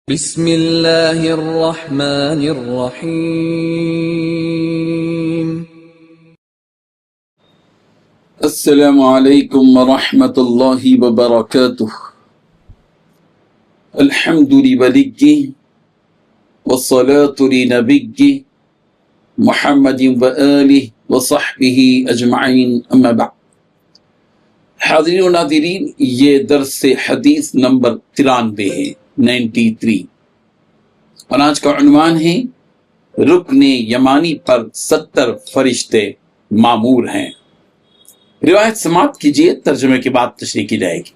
بسم اللہ الرحمن الرحیم۔ السلام علیکم ورحمۃ اللہ وبرکاتہ۔ الحمد لولی والصلاة لنبی محمد وآلہ وصحبہ اجمعین، اما بعد۔ حاضرین و ناظرین، یہ درس حدیث نمبر 93 ہے، 93، اور آج کا عنوان ہے رکن یمانی پر 70 فرشتے مامور ہیں۔ روایت سماعت کیجئے، ترجمے کے بعد تشریح کی جائے گی۔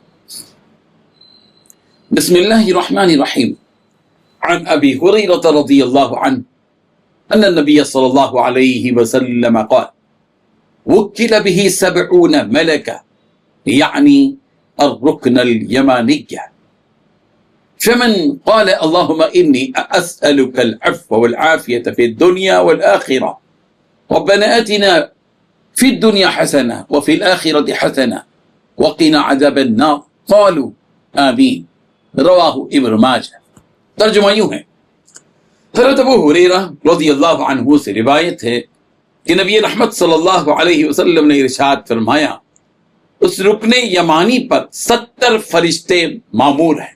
بسم اللہ الرحمن الرحیم۔ عن ابی ہریرہ رضی اللہ عنہ ان النبی صلی اللہ علیہ وسلم قال وکل به 70 ملکا یعنی الرکن الیمانی، فمن قال اللهم إني أسألك العفو والعافية في الدنيا والآخرة ربنا آتنا في الدنيا حسنة وفي الآخرة حسنة وقنا عذاب النار قالوا آمين، رواہ ابن ماجہ۔ ترجمہ یوں ہے، حضرت ابو ہریرہ رضی اللہ عنہ سے روایت ہے کہ نبی رحمت صلی اللہ علیہ وسلم نے ارشاد فرمایا، اس رکن یمانی پر 70 فرشتے مامور ہیں۔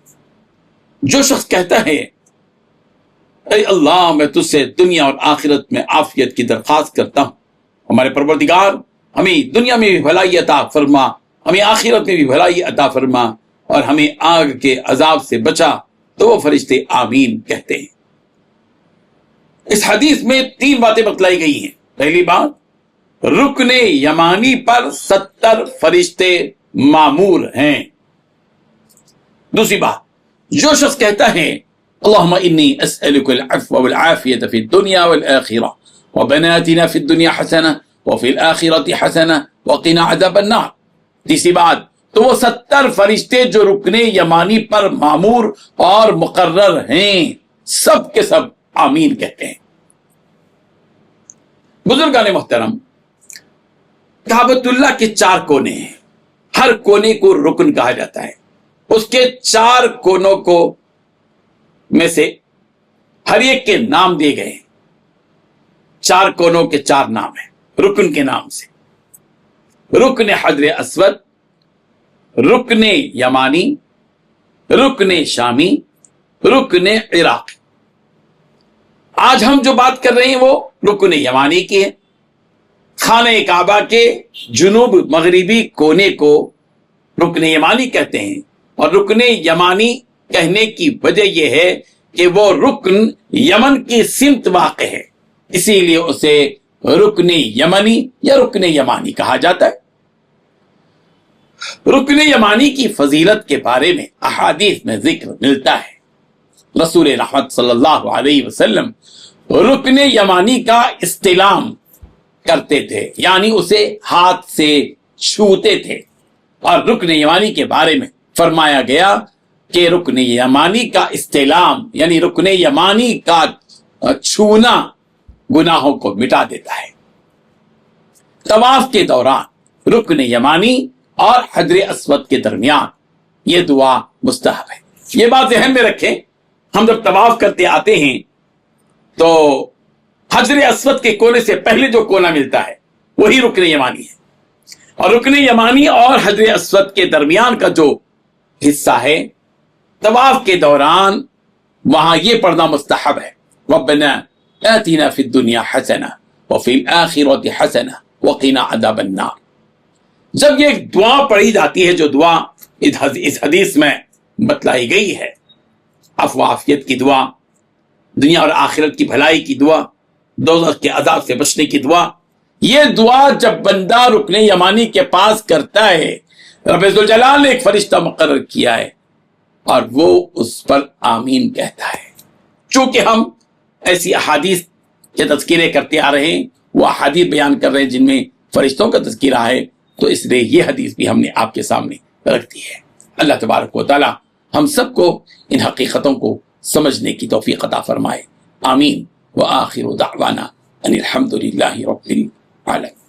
جو شخص کہتا ہے اے اللہ میں تجھ سے دنیا اور آخرت میں عافیت کی درخواست کرتا ہوں، ہمارے پروردگار ہمیں دنیا میں بھی بھلائی عطا فرما، ہمیں آخرت میں بھی بھلائی عطا فرما، اور ہمیں آگ کے عذاب سے بچا، تو وہ فرشتے آمین کہتے ہیں۔ اس حدیث میں 3 باتیں بتلائی گئی ہیں۔ پہلی بات، رکن یمانی پر 70 فرشتے مامور ہیں۔ دوسری بات، جو شخص کہتا ہے اللہم انی اسألک العفو والعافیۃ فی الدنیا والآخرہ ربنا آتنا فی الدنیا حسنہ وفی الآخرۃ حسنہ وقنا عذاب النار، تیسری بات، تو وہ 70 فرشتے جو رکن یمانی پر مامور اور مقرر ہیں، سب کے سب آمین کہتے ہیں۔ بزرگان محترم، کعبۃ اللہ کے 4 کونے ہیں، ہر کونے کو رکن کہا جاتا ہے۔ اس کے 4 کونوں کو میں سے ہر ایک کے نام دیے گئے ہیں۔ 4 کونوں کے 4 نام ہیں رکن کے نام سے: رکن حجر اسود، رکن یمانی، رکن شامی، رکن عراق۔ آج ہم جو بات کر رہے ہیں وہ رکن یمانی کی ہے۔ خانہ کعبہ کے جنوب مغربی کونے کو رکن یمانی کہتے ہیں، اور رکن یمانی کہنے کی وجہ یہ ہے کہ وہ رکن یمن کی سمت واقع ہے، اسی لیے اسے رکن یمنی یا رکن یمانی کہا جاتا ہے۔ رکن یمانی کی فضیلت کے بارے میں احادیث میں ذکر ملتا ہے۔ رسول رحمت صلی اللہ علیہ وسلم رکن یمانی کا استلام کرتے تھے، یعنی اسے ہاتھ سے چھوتے تھے، اور رکن یمانی کے بارے میں فرمایا گیا کہ رکن یمانی کا استلام یعنی رکن یمانی کا چھونا گناہوں کو مٹا دیتا ہے۔ طواف کے دوران رکن یمانی اور حجر اسود کے درمیان یہ دعا مستحب ہے۔ یہ بات ذہن میں رکھیں، ہم جب طواف کرتے آتے ہیں تو حجر اسود کے کونے سے پہلے جو کونا ملتا ہے وہی رکن یمانی ہے، اور رکن یمانی اور حجر اسود کے درمیان کا جو حصہ ہے، طواف کے دوران وہاں یہ پڑھنا مستحب ہے: ربنا آتنا فی الدنیا حسنہ وفی الآخرۃ حسنہ وقنا عذاب النار۔ جب یہ دعا پڑھی جاتی ہے، جو دعا اس حدیث میں بتلائی گئی ہے، عفو عافیت کی دعا، دنیا اور آخرت کی بھلائی کی دعا، دوزخ کے عذاب سے بچنے کی دعا، یہ دعا جب بندہ رکن یمانی کے پاس کرتا ہے، رب ذوالجلال نے ایک فرشتہ مقرر کیا ہے اور وہ اس پر آمین کہتا ہے۔ چونکہ ہم ایسی احادیث کے تذکرے کرتے آ رہے ہیں، وہ احادیث بیان کر رہے ہیں جن میں فرشتوں کا تذکرہ ہے، تو اس لیے یہ حدیث بھی ہم نے آپ کے سامنے رکھ دی ہے۔ اللہ تبارک و تعالی ہم سب کو ان حقیقتوں کو سمجھنے کی توفیق عطا فرمائے، آمین۔ وآخر دعوانا ان الحمد للہ رب العالمین۔